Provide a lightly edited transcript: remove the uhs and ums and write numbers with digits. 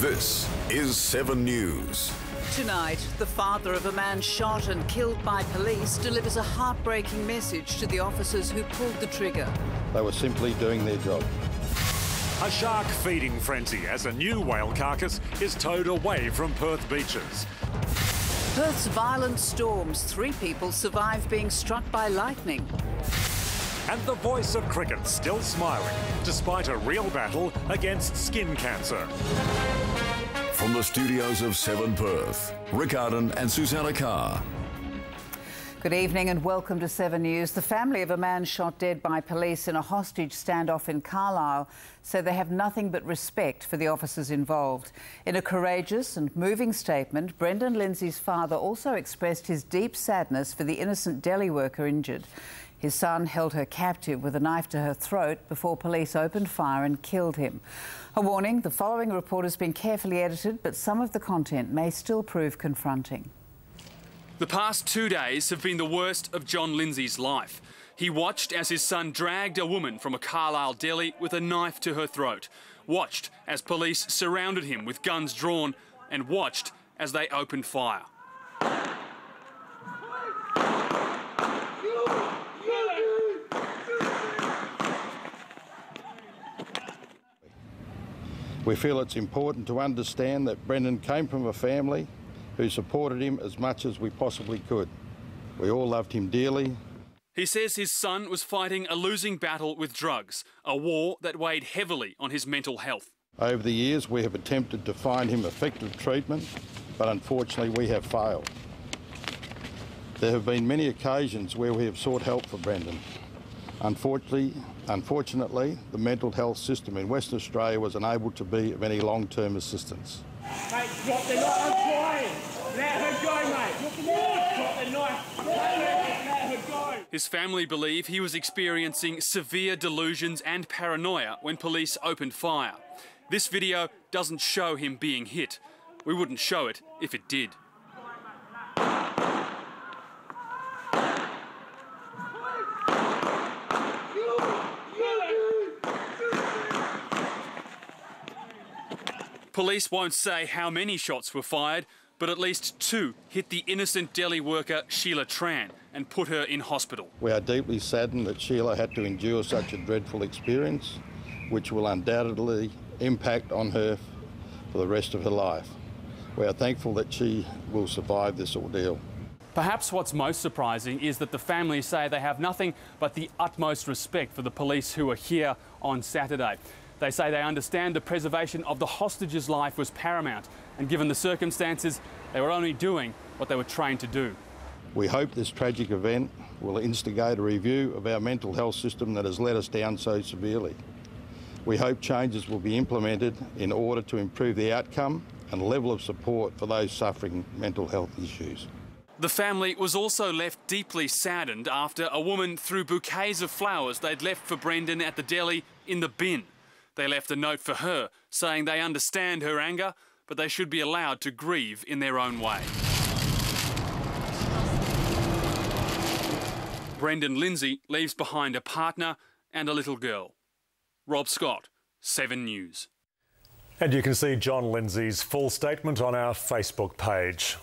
This is 7 News. Tonight, the father of a man shot and killed by police delivers a heartbreaking message to the officers who pulled the trigger. They were simply doing their job. A shark feeding frenzy as a new whale carcass is towed away from Perth beaches. Perth's violent storms. 3 people survive being struck by lightning. And the voice of cricket still smiling, despite a real battle against skin cancer. From the studios of 7 Perth, Rick Arden and Susanna Carr. Good evening and welcome to 7 News. The family of a man shot dead by police in a hostage standoff in Carlisle say they have nothing but respect for the officers involved. In a courageous and moving statement, Brendan Lindsay's father also expressed his deep sadness for the innocent deli worker injured. His son held her captive with a knife to her throat before police opened fire and killed him. A warning, the following report has been carefully edited, but some of the content may still prove confronting. The past 2 days have been the worst of John Lindsay's life. He watched as his son dragged a woman from a Carlisle deli with a knife to her throat, watched as police surrounded him with guns drawn, and watched as they opened fire. We feel it's important to understand that Brendan came from a family who supported him as much as we possibly could. We all loved him dearly. He says his son was fighting a losing battle with drugs, a war that weighed heavily on his mental health. Over the years, we have attempted to find him effective treatment, but unfortunately we have failed. There have been many occasions where we have sought help for Brendan. Unfortunately, the mental health system in Western Australia was unable to be of any long-term assistance. Mate, drop the knife. I'm trying. Let her go, mate. Drop the knife. Let her go. His family believe he was experiencing severe delusions and paranoia when police opened fire. This video doesn't show him being hit. We wouldn't show it if it did. Police won't say how many shots were fired, but at least 2 hit the innocent deli worker Sheila Tran and put her in hospital. We are deeply saddened that Sheila had to endure such a dreadful experience, which will undoubtedly impact on her for the rest of her life. We are thankful that she will survive this ordeal. Perhaps what's most surprising is that the family say they have nothing but the utmost respect for the police who were here on Saturday. They say they understand the preservation of the hostage's life was paramount, and given the circumstances, they were only doing what they were trained to do. We hope this tragic event will instigate a review of our mental health system that has let us down so severely. We hope changes will be implemented in order to improve the outcome and level of support for those suffering mental health issues. The family was also left deeply saddened after a woman threw bouquets of flowers they'd left for Brendan at the deli in the bin. They left a note for her saying they understand her anger, but they should be allowed to grieve in their own way. Brendan Lindsay leaves behind a partner and a little girl. Rob Scott, 7 News. And you can see John Lindsay's full statement on our Facebook page.